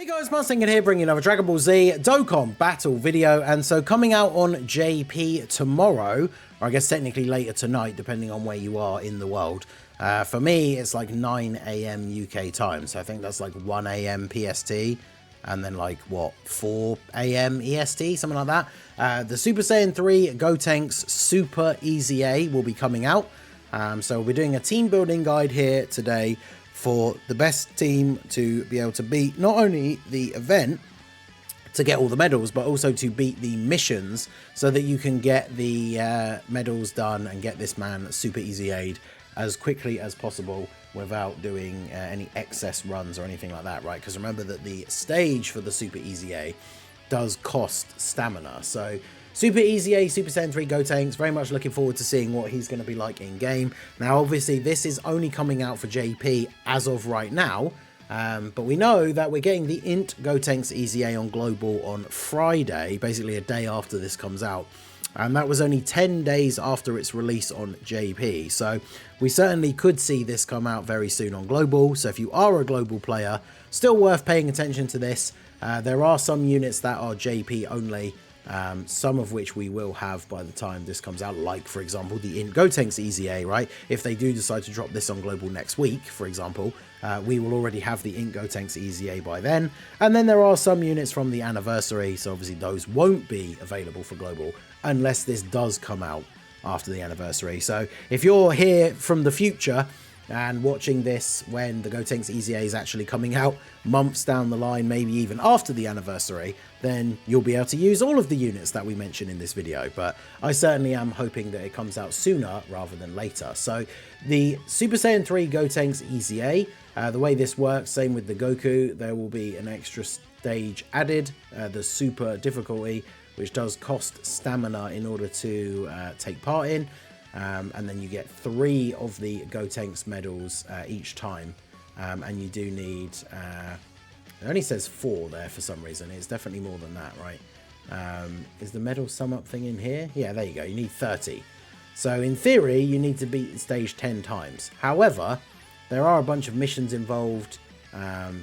Hey guys, Mustang here bringing another Dragon Ball Z Dokkan battle video, and so coming out on JP tomorrow, or I guess technically later tonight depending on where you are in the world. For me it's like 9 AM UK time, so I think that's like 1 AM PST and then like what, 4 AM EST, something like that. The Super Saiyan 3 GOTENKS Super EZA will be coming out, so we're doing a team building guide here today for the best team to be able to beat not only the event to get all the medals, but also to beat the missions so that you can get the medals done and get this man Super Easy Aid as quickly as possible without doing any excess runs or anything like that, right? Because remember that the stage for the Super Easy A does cost stamina. So Super EZA, Super Saiyan 3 GOTENKS, very much looking forward to seeing what he's going to be like in game. Now obviously this is only coming out for JP as of right now, but we know that we're getting the INT GOTENKS EZA on Global on Friday, basically a day after this comes out. And that was only 10 days after its release on JP, so we certainly could see this come out very soon on Global. So if you are a Global player, still worth paying attention to this. There are some units that are JP only, some of which we will have by the time this comes out, like for example the INT GOTENKS EZA, right? If they do decide to drop this on Global next week, for example, we will already have the INT GOTENKS EZA by then. And then there are some units from the anniversary, so obviously those won't be available for Global unless this does come out after the anniversary. So if you're here from the future and watching this when the GOTENKS EZA is actually coming out months down the line, maybe even after the anniversary, then you'll be able to use all of the units that we mentioned in this video. But I certainly am hoping that it comes out sooner rather than later. So the Super Saiyan 3 GOTENKS EZA, the way this works, same with the Goku, there will be an extra stage added, the super difficulty, which does cost stamina in order to take part in. And then you get 3 of the GOTENKS medals each time, and you do need, it only says 4 there for some reason. It's definitely more than that, right? Is the medal sum up thing in here? Yeah, there you go, you need 30. So in theory you need to beat stage 10 times. However, there are a bunch of missions involved.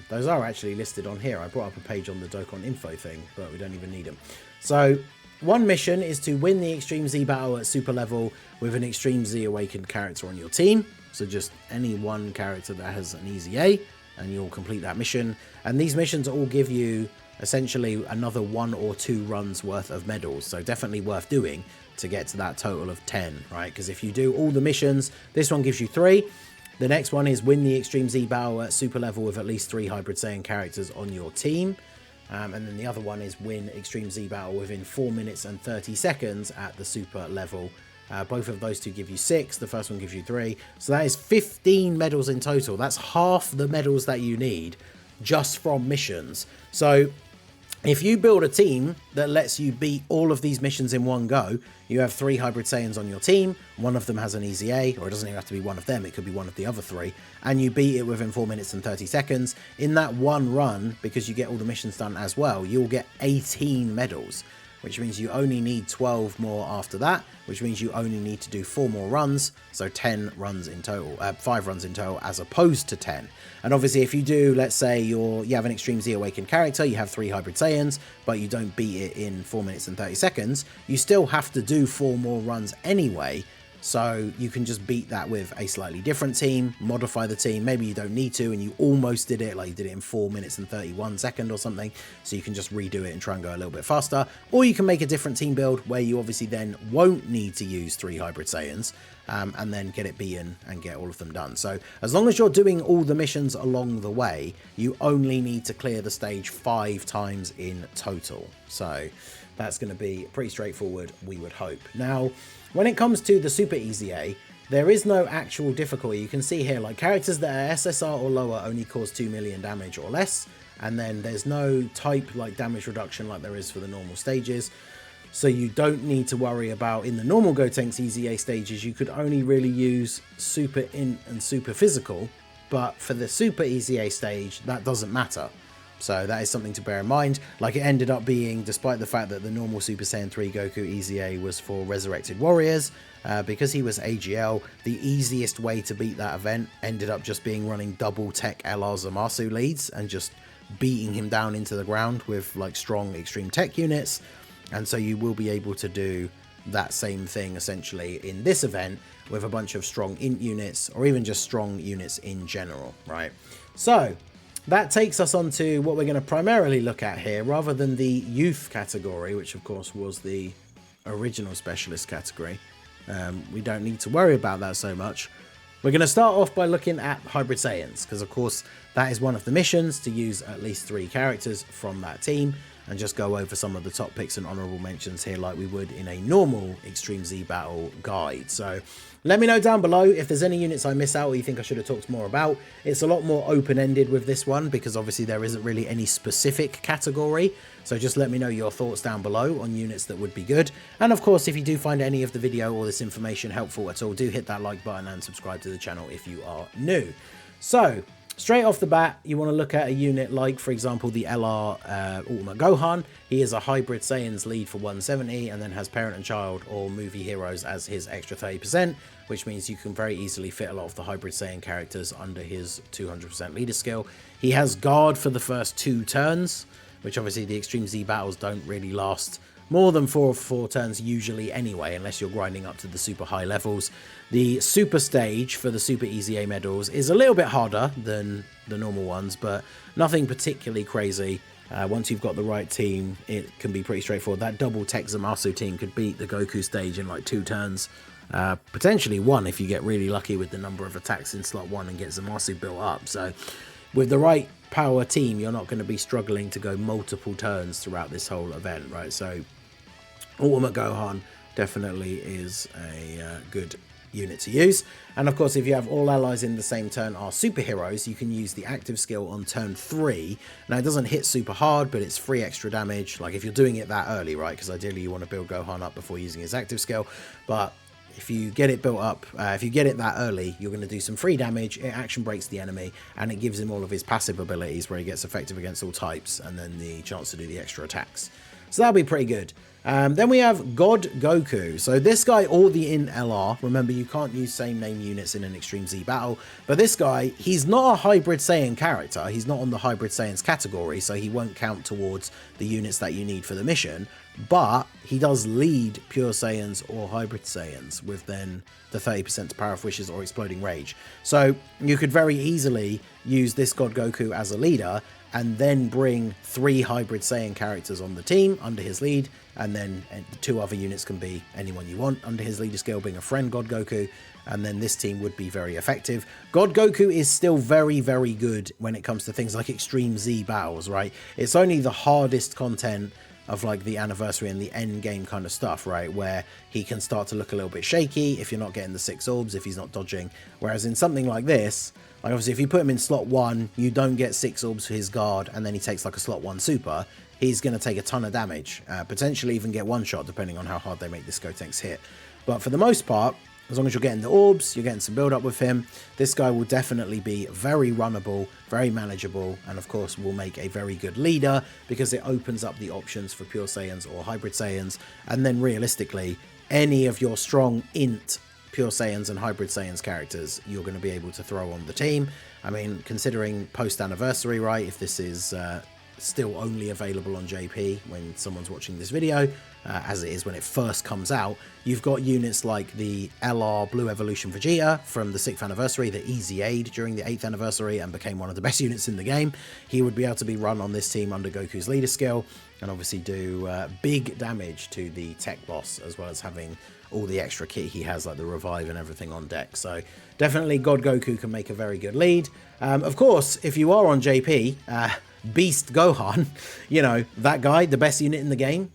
Those are actually listed on here. I brought up a page on the Dokkan info thing, but we don't even need them. So one mission is to win the Extreme Z battle at super level with an Extreme Z awakened character on your team. So just any one character that has an EZA, and you'll complete that mission. And these missions all give you essentially another 1 or 2 runs worth of medals. So definitely worth doing to get to that total of 10, right? Because if you do all the missions, this one gives you 3. The next one is win the Extreme Z battle at super level with at least 3 Hybrid Saiyan characters on your team. And then the other one is win Extreme Z battle within 4 minutes and 30 seconds at the super level. Both of those two give you 6. The first one gives you 3. So that is 15 medals in total. That's half the medals that you need just from missions. So if you build a team that lets you beat all of these missions in one go, you have 3 Hybrid Saiyans on your team, one of them has an EZA, or it doesn't even have to be one of them, it could be one of the other 3, and you beat it within 4 minutes and 30 seconds. In that one run, because you get all the missions done as well, you'll get 18 medals, which means you only need 12 more after that, which means you only need to do 4 more runs, so 10 runs in total, 5 runs in total as opposed to 10. And obviously if you do, let's say you have an Extreme Z awakened character, you have 3 Hybrid Saiyans, but you don't beat it in 4 minutes and 30 seconds, you still have to do 4 more runs anyway. So you can just beat that with a slightly different team, modify the team. Maybe you don't need to and you almost did it, like you did it in 4 minutes and 31 seconds or something. So you can just redo it and try and go a little bit faster. Or you can make a different team build where you obviously then won't need to use 3 Hybrid Saiyans, and then get it beaten and get all of them done. So as long as you're doing all the missions along the way, you only need to clear the stage 5 times in total. So that's going to be pretty straightforward, we would hope. Now, when it comes to the Super EZA, there is no actual difficulty. You can see here, like, characters that are SSR or lower only cause 2 million damage or less, and then there's no type like damage reduction like there is for the normal stages. So you don't need to worry about, in the normal GOTENKS EZA stages, you could only really use Super Int and Super Physical, but for the Super EZA stage, that doesn't matter. So that is something to bear in mind. Like, it ended up being, despite the fact that the normal Super Saiyan 3 Goku EZA was for Resurrected Warriors, because he was AGL, the easiest way to beat that event ended up just being running double TEQ LR Zamasu leads and just beating him down into the ground with like strong extreme tech units. And so you will be able to do that same thing essentially in this event with a bunch of strong int units, or even just strong units in general, right? So that takes us on to what we're going to primarily look at here, rather than the youth category, which of course was the original specialist category. We don't need to worry about that so much. We're going to start off by looking at Hybrid Saiyans, because of course that is one of the missions, to use at least 3 characters from that team, and just go over some of the top picks and honorable mentions here like we would in a normal Extreme Z Battle guide. So let me know down below if there's any units I miss out or you think I should have talked more about. It's a lot more open-ended with this one, because obviously there isn't really any specific category. So just let me know your thoughts down below on units that would be good. And of course, if you do find any of the video or this information helpful at all, do hit that like button and subscribe to the channel if you are new. So straight off the bat, you want to look at a unit like, for example, the LR Ultimate Gohan. He is a Hybrid Saiyans lead for 170, and then has Parent and Child or Movie Heroes as his extra 30%, which means you can very easily fit a lot of the Hybrid Saiyan characters under his 200% leader skill. He has Guard for the first 2 turns, which obviously the Extreme Z battles don't really last more than 4 turns usually anyway, unless you're grinding up to the super high levels. The super stage for the super EZA medals is a little bit harder than the normal ones, but nothing particularly crazy. Once you've got the right team, it can be pretty straightforward. That double Tech Zamasu team could beat the Goku stage in like 2 turns. Potentially 1 if you get really lucky with the number of attacks in slot 1 and get Zamasu built up. So with the right power team, you're not going to be struggling to go multiple turns throughout this whole event, right? So Ultimate Gohan definitely is a good unit to use. And of course, if you have all allies in the same turn are superheroes, you can use the active skill on turn 3. Now it doesn't hit super hard, but it's 3 extra damage, like if you're doing it that early, right? Because ideally you want to build Gohan up before using his active skill. But if you get it built up, if you get it that early, you're going to do some free damage. It action breaks the enemy, and it gives him all of his passive abilities where he gets effective against all types, and then the chance to do the extra attacks. So that'll be pretty good. Then we have God Goku. So this guy, or the in LR, remember you can't use same name units in an Extreme Z battle, but this guy, he's not a Hybrid Saiyan character. He's not on the Hybrid Saiyans category, so he won't count towards the units that you need for the mission, but he does lead Pure Saiyans or Hybrid Saiyans with then the 30% to Power of Wishes or Exploding Rage. So you could very easily use this God Goku as a leader, and then bring 3 Hybrid Saiyan characters on the team under his lead, and then the 2 other units can be anyone you want under his leader skill, being a friend God Goku, and then this team would be very effective. God Goku is still very, very good when it comes to things like Extreme Z battles, right? It's only the hardest content of like the anniversary and the end game kind of stuff, right, where he can start to look a little bit shaky if you're not getting the 6 orbs, if he's not dodging. Whereas in something like this, like obviously if you put him in slot 1, you don't get 6 orbs for his guard, and then he takes like a slot 1 super, he's going to take a ton of damage, potentially even get 1 shot depending on how hard they make this Gotenks hit. But for the most part, as long as you're getting the orbs, you're getting some build up with him, this guy will definitely be very runnable, very manageable, and of course will make a very good leader, because it opens up the options for Pure Saiyans or Hybrid Saiyans. And then realistically, any of your strong int Pure Saiyans and Hybrid Saiyans characters you're going to be able to throw on the team. I mean, considering post anniversary, right, if this is still only available on JP when someone's watching this video, as it is when it first comes out, you've got units like the LR Blue Evolution Vegeta from the 6th anniversary that EZA'd during the 8th anniversary and became one of the best units in the game. He would be able to be run on this team under Goku's leader skill, and obviously do big damage to the tech boss, as well as having all the extra kit he has, like the revive and everything on deck. So definitely God Goku can make a very good lead. Of course, if you are on JP, Beast Gohan, you know, that guy, the best unit in the game.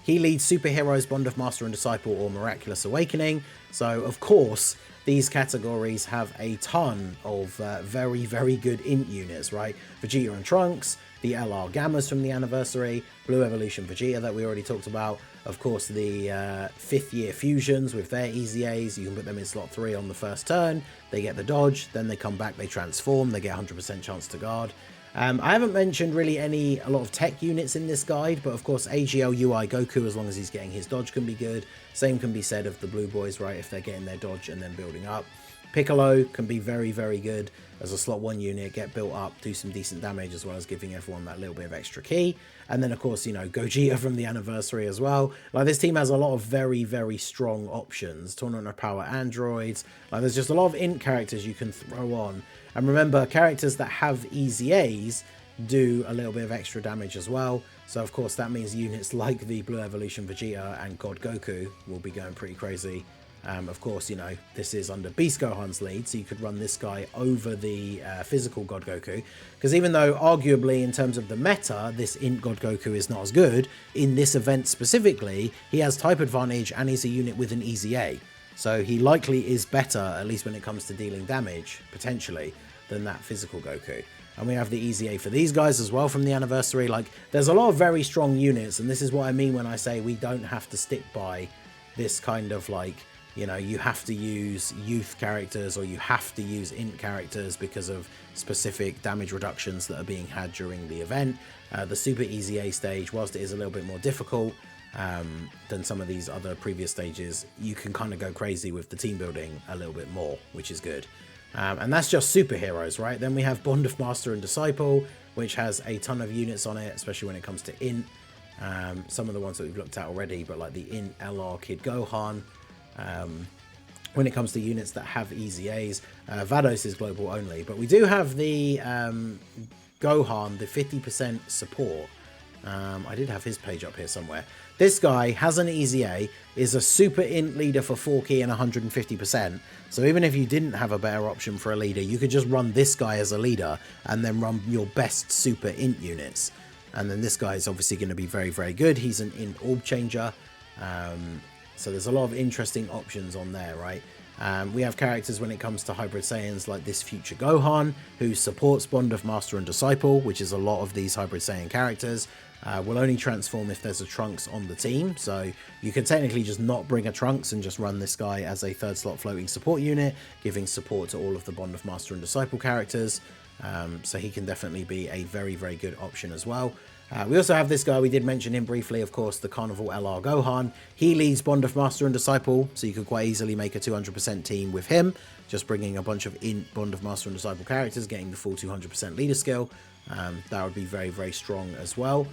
He leads Superheroes, Bond of Master and Disciple, or Miraculous Awakening. So, of course, these categories have a ton of very, very good int units, right? Vegeta and Trunks, the LR Gammas from the anniversary, Blue Evolution Vegeta that we already talked about. Of course, the 5th year fusions with their EZAs, you can put them in slot 3 on the first turn. They get the dodge, then they come back, they transform, they get 100% chance to guard. I haven't mentioned really a lot of tech units in this guide, but of course AGL UI Goku, as long as he's getting his dodge, can be good. Same can be said of the blue boys, right, if they're getting their dodge and then building up. Piccolo can be very, very good as a slot 1 unit, get built up, do some decent damage, as well as giving everyone that little bit of extra ki. And then, of course, you know, Gogeta from the anniversary as well. Like, this team has a lot of very, very strong options. Tournament of Power androids. Like, there's just a lot of int characters you can throw on. And remember, characters that have EZAs do a little bit of extra damage as well. So, of course, that means units like the Blue Evolution Vegeta and God Goku will be going pretty crazy. Of course, you know, this is under Beast Gohan's lead, so you could run this guy over the physical God Goku. Because even though, arguably, in terms of the meta, this int God Goku is not as good, in this event specifically, he has type advantage and he's a unit with an EZA. So he likely is better, at least when it comes to dealing damage, potentially, than that physical Goku. And we have the EZA for these guys as well from the anniversary. Like, there's a lot of very strong units, and this is what I mean when I say we don't have to stick by this kind of, like, you know, you have to use youth characters or you have to use int characters because of specific damage reductions that are being had during the event. The Super EZA stage, whilst it is a little bit more difficult than some of these other previous stages, you can kind of go crazy with the team building a little bit more, which is good. And that's just superheroes, right? Then we have Bond of Master and Disciple, which has a ton of units on it, especially when it comes to int. Some of the ones that we've looked at already, but like the int LR Kid Gohan. When it comes to units that have EZAs, Vados is global only, but we do have the Gohan, the 50% support. I did have his page up here somewhere. This guy has an EZA, is a super int leader for 4 ki and 150%. So even if you didn't have a better option for a leader, you could just run this guy as a leader and then run your best super int units. And then this guy is obviously going to be very, very good. He's an int orb changer. So there's a lot of interesting options on there, right? We have characters when it comes to Hybrid Saiyans like this future Gohan, who supports Bond of Master and Disciple, which is a lot of these Hybrid Saiyan characters. Will only transform if there's a Trunks on the team, so you can technically just not bring a Trunks and just run this guy as a 3rd slot floating support unit, giving support to all of the Bond of Master and Disciple characters. So he can definitely be a very, very good option as well. We also have this guy, we did mention him briefly, of course, the Carnival LR Gohan. He leads Bond of Master and Disciple, so you could quite easily make a 200% team with him, just bringing a bunch of int Bond of Master and Disciple characters, getting the full 200% leader skill. That would be very, very strong as well.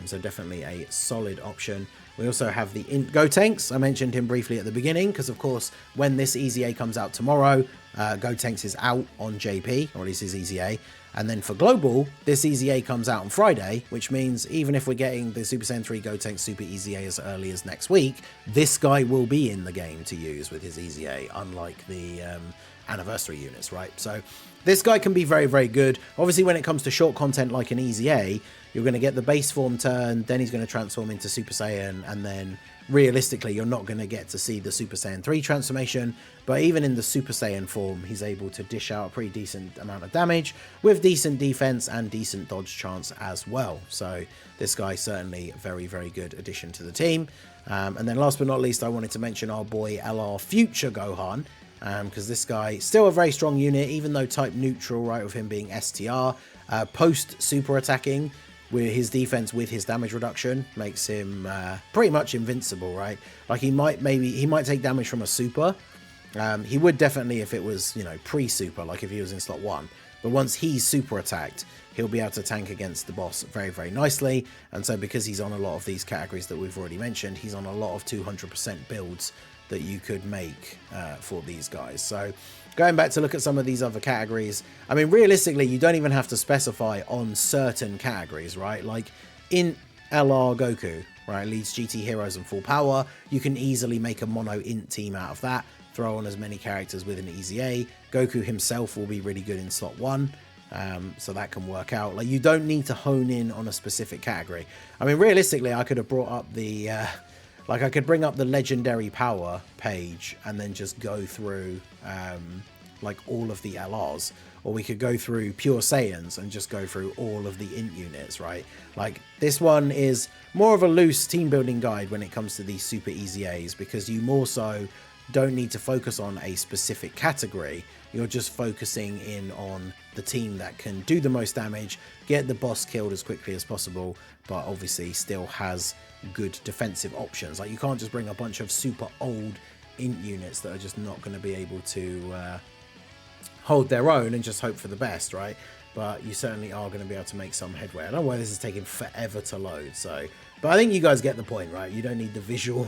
So definitely a solid option. We also have the int Gotenks. I mentioned him briefly at the beginning, because of course, when this EZA comes out tomorrow, Gotenks is out on JP, or at least his EZA. And then for Global, this EZA comes out on Friday, which means even if we're getting the Super Saiyan 3 Gotenks Super EZA as early as next week, this guy will be in the game to use with his EZA, unlike the anniversary units, right? So this guy can be very, very good. Obviously, when it comes to short content like an EZA, you're going to get the base form turn, then he's going to transform into Super Saiyan, and then realistically, you're not going to get to see the Super Saiyan 3 transformation, but even in the Super Saiyan form, he's able to dish out a pretty decent amount of damage with decent defense and decent dodge chance as well. So this guy certainly a very, very good addition to the team. And then last but not least, I wanted to mention our boy LR Future Gohan, because this guy still a very strong unit, even though type neutral, right, with him being STR. Post super attacking, with his defense with his damage reduction makes him pretty much invincible, right? Like he might take damage from a super. He would definitely if it was, you know, pre-super, like if he was in slot 1. But once he's super attacked, he'll be able to tank against the boss very, very nicely. And so because he's on a lot of these categories that we've already mentioned, he's on a lot of 200% builds that you could make for these guys. So going back to look at some of these other categories, I mean, realistically, you don't even have to specify on certain categories, right? Like in LR Goku, right, leads GT Heroes and full power. You can easily make a mono int team out of that, throw on as many characters with an EZA. Goku himself will be really good in slot 1. So that can work out. Like, you don't need to hone in on a specific category. I mean, realistically, I could have brought up the like I could bring up the legendary power page and then just go through like all of the LRs, or we could go through pure Saiyans and just go through all of the int units, right? Like this one is more of a loose team building guide when it comes to these super EZAs, because you more so don't need to focus on a specific category. You're just focusing in on the team that can do the most damage, get the boss killed as quickly as possible, but obviously still has good defensive options. Like you can't just bring a bunch of super old int units that are just not going to be able to hold their own and just hope for the best, right? But you certainly are going to be able to make some headway. I don't know why this is taking forever to load, so... But I think you guys get the point, right? You don't need the visual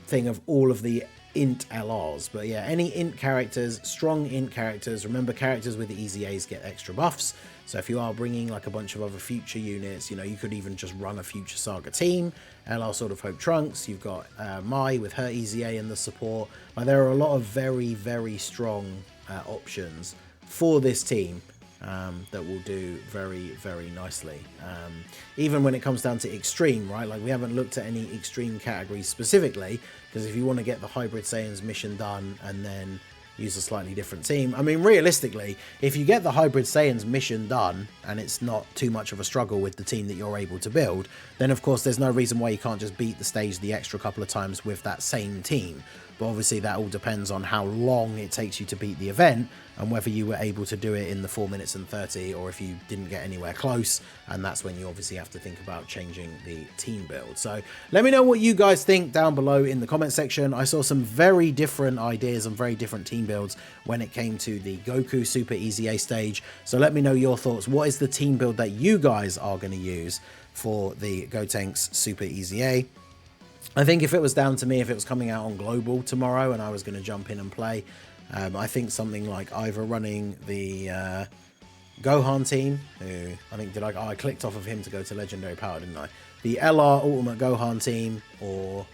thing of all of the int LRs. But yeah, any int characters, strong int characters. Remember, characters with the EZAs get extra buffs. So if you are bringing like a bunch of other future units, you know, you could even just run a future Saga team. LR Sword of Hope Trunks. You've got Mai with her EZA and the support. Like, there are a lot of very, very strong options for this team. That will do very, very nicely. Even when it comes down to extreme, right? Like, we haven't looked at any extreme categories specifically, because if you want to get the Hybrid Saiyans mission done and then use a slightly different team, I mean, realistically, if you get the Hybrid Saiyans mission done and it's not too much of a struggle with the team that you're able to build, then of course there's no reason why you can't just beat the stage the extra couple of times with that same team. But obviously that all depends on how long it takes you to beat the event and whether you were able to do it in the 4 minutes and 30 or if you didn't get anywhere close, and that's when you obviously have to think about changing the team build. So let me know what you guys think down below in the comment section. I saw some very different ideas and very different team builds when it came to the Goku Super EZA stage, so let me know your thoughts. What is the team build that you guys are going to use for the Gotenks Super EZA? I think if it was down to me, if it was coming out on Global tomorrow and I was going to jump in and play, I think something like either running the Gohan team, who I think I clicked off of him to go to Legendary Power, didn't I? The LR Ultimate Gohan team, or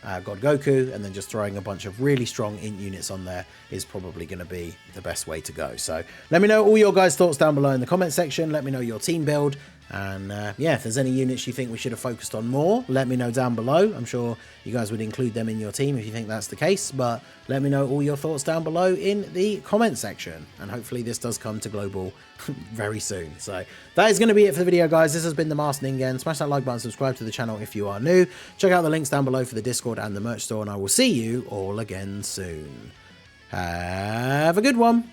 God Goku, and then just throwing a bunch of really strong int units on there is probably going to be the best way to go. So let me know all your guys' thoughts down below in the comment section. Let me know your team build. And yeah, if there's any units you think we should have focused on more, let me know down below. I'm sure you guys would include them in your team if you think that's the case, but let me know all your thoughts down below in the comment section, and hopefully this does come to Global very soon. So that is going to be it for the video, guys. This has been the Masked Ningen. Smash that like button, subscribe to the channel if you are new, check out the links down below for the Discord and the merch store, and I will see you all again soon. Have a good one.